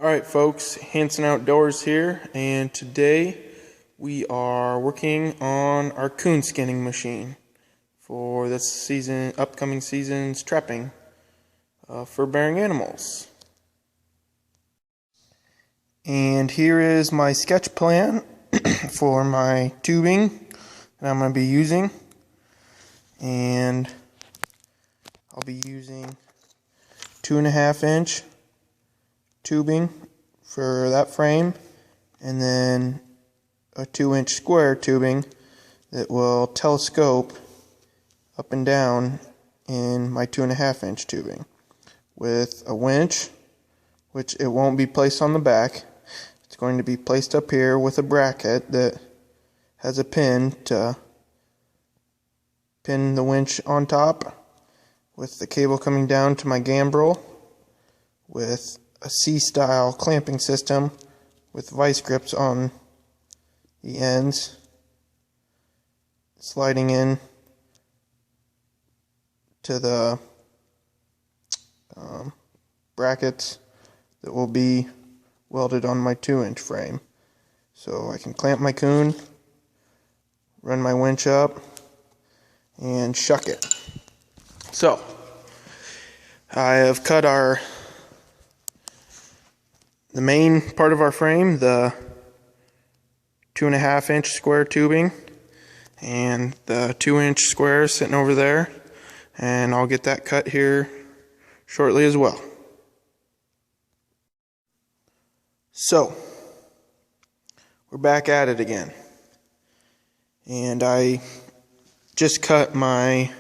Alright folks, Hanson Outdoors here, and today we are working on our coon skinning machine for this upcoming season's trapping fur-bearing animals. And here is my sketch plan for my tubing that I'm going to be using, and I'll be using 2.5 inch tubing for that frame, and then a 2-inch square tubing that will telescope up and down in my 2.5 inch tubing with a winch, which it won't be placed on the back. It's going to be placed up here with a bracket that has a pin to pin the winch on top, with the cable coming down to my gambrel with a C-style clamping system with vice grips on the ends, sliding in to the brackets that will be welded on my 2-inch frame. So I can clamp my coon, run my winch up, and shuck it. So I have cut the main part of our frame, the 2.5 inch square tubing, and the 2-inch square sitting over there, and I'll get that cut here shortly as well. So we're back at it again, and I just cut my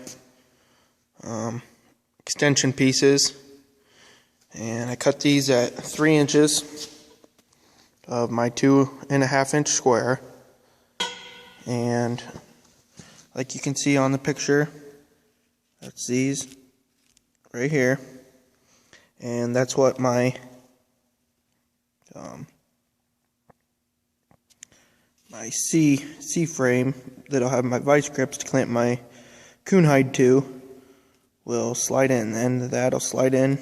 extension pieces, and I cut these at 3 inches of my 2.5 inch square, and like you can see on the picture, that's these right here, and that's what my my C frame that'll have my vice grips to clamp my coon hide to will slide in. The end of that will slide in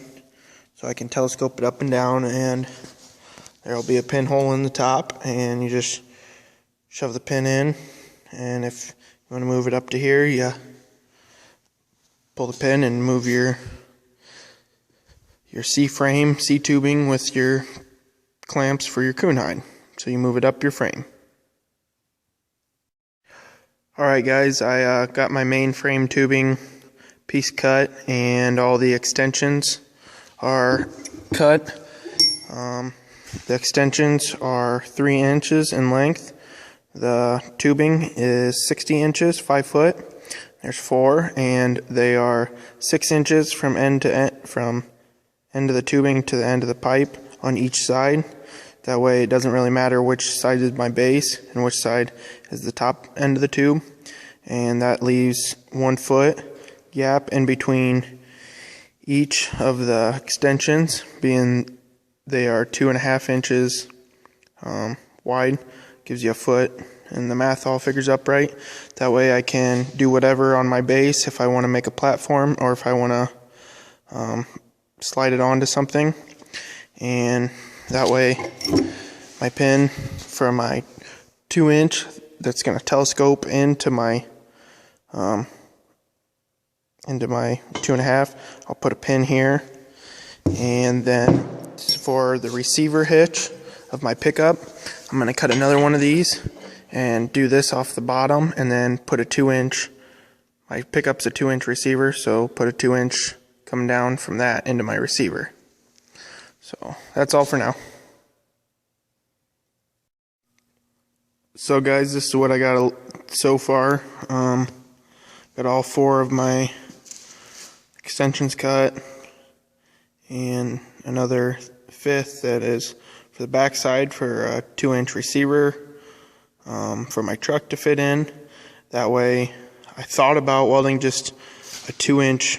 so I can telescope it up and down, and there'll be a pinhole in the top, and you just shove the pin in, and if you want to move it up to here, you pull the pin and move your C-frame, C-tubing with your clamps for your coon hide. So you move it up your frame. Alright guys, I got my main frame tubing piece cut, and all the extensions are cut. The extensions are 3 inches in length. The tubing is 60 inches, 5 foot. There's 4, and they are 6 inches from end to end, from end of the tubing to the end of the pipe on each side. That way it doesn't really matter which side is my base and which side is the top end of the tube. And that leaves 1 foot gap in between each of the extensions, being they are 2.5 inches wide. Gives you a foot, and the math all figures up right. That way I can do whatever on my base if I want to make a platform, or if I want to slide it onto something. And that way my pin for my 2-inch that's going to telescope into my 2.5, I'll put a pin here, and then for the receiver hitch of my pickup, I'm going to cut another one of these and do this off the bottom, and then put a 2-inch, my pickup's a 2-inch receiver, so put a 2-inch coming down from that into my receiver. So that's all for now. So guys, this is what I got so far. Got all 4 of my extensions cut, and another 5th that is for the back side for a 2-inch receiver for my truck to fit in. That way I thought about welding just a 2-inch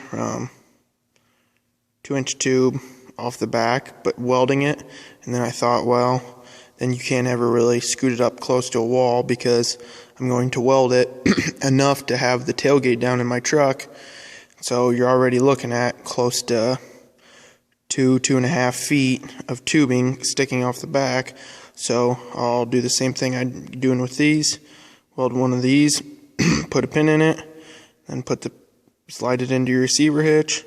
tube off the back, but welding it, and then I thought, well, then you can't ever really scoot it up close to a wall, because I'm going to weld it enough to have the tailgate down in my truck. So you're already looking at close to 2.5 feet of tubing sticking off the back. So I'll do the same thing I'm doing with these. Weld one of these, put a pin in it, then slide it into your receiver hitch,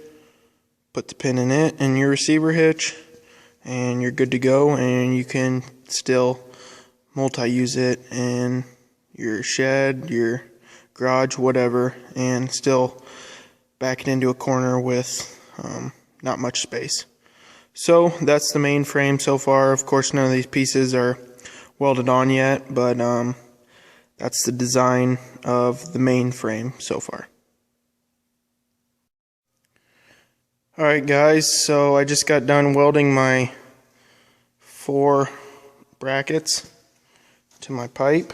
put the pin in it and your receiver hitch, and you're good to go. And you can still multi-use it in your shed, your garage, whatever, and still back it into a corner with not much space. So that's the main frame so far. Of course, none of these pieces are welded on yet, but that's the design of the main frame so far. Alright guys, so I just got done welding my 4 brackets to my pipe.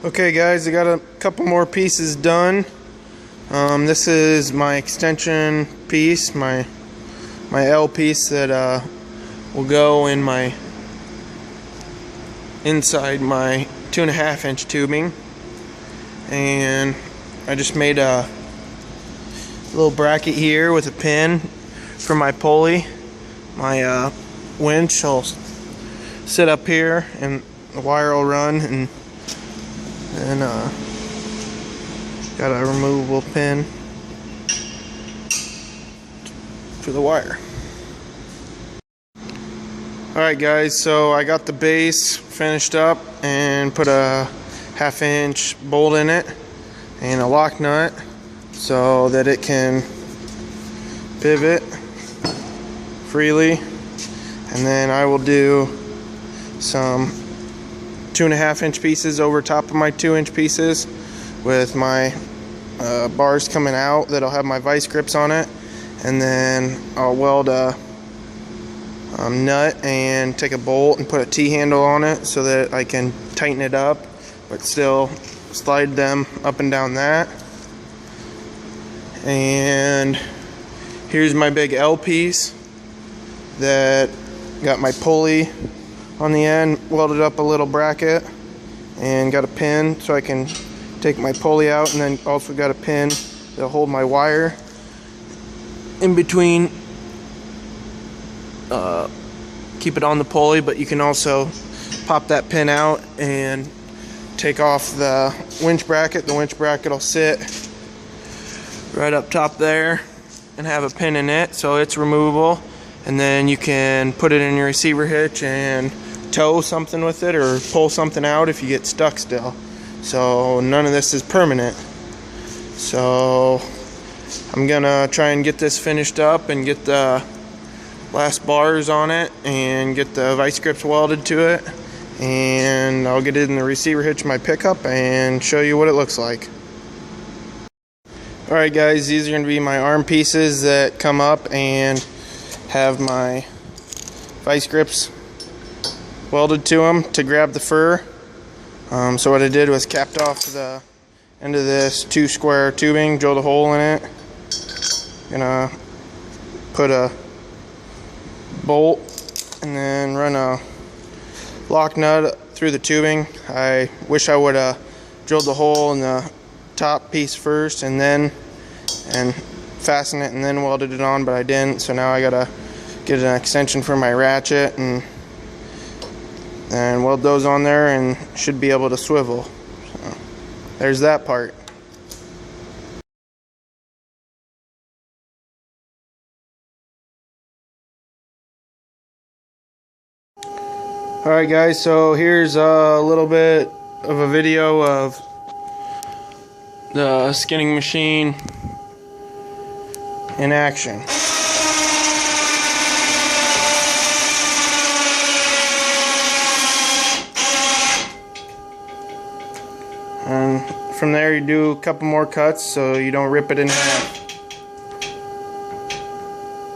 Okay guys, I got a couple more pieces done. This is my extension piece, my L piece that will go in inside my 2.5 inch tubing. And I just made a little bracket here with a pin for my pulley. My winch will sit up here and the wire will run, and got a removable pin for the wire. Alright guys, so I got the base finished up and put a 1/2 inch bolt in it and a lock nut so that it can pivot freely. And then I will do some 2.5 inch pieces over top of my 2 inch pieces with my bars coming out that'll have my vice grips on it. And then I'll weld a nut and take a bolt and put a T-handle on it so that I can tighten it up but still slide them up and down that. And here's my big L piece that got my pulley on the end, welded up a little bracket and got a pin so I can take my pulley out, and then also got a pin that'll hold my wire in between, keep it on the pulley, but you can also pop that pin out and take off the winch bracket. The winch bracket will sit right up top there and have a pin in it, so it's removable. And then you can put it in your receiver hitch and tow something with it or pull something out if you get stuck still. So none of this is permanent. So I'm gonna try and get this finished up and get the last bars on it and get the vice grips welded to it, and I'll get it in the receiver hitch of my pickup and show you what it looks like. Alright guys, these are going to be my arm pieces that come up and have my vice grips welded to them to grab the fur. So what I did was capped off the end of this 2 square tubing, drilled a hole in it. Gonna put a bolt and then run a lock nut through the tubing. I wish I would have drilled the hole in the top piece first and fasten it and then welded it on, but I didn't. So now I gotta get an extension for my ratchet and weld those on there, and should be able to swivel. So there's that part. Alright guys, so here's a little bit of a video of the skinning machine in action. And from there you do a couple more cuts so you don't rip it in half.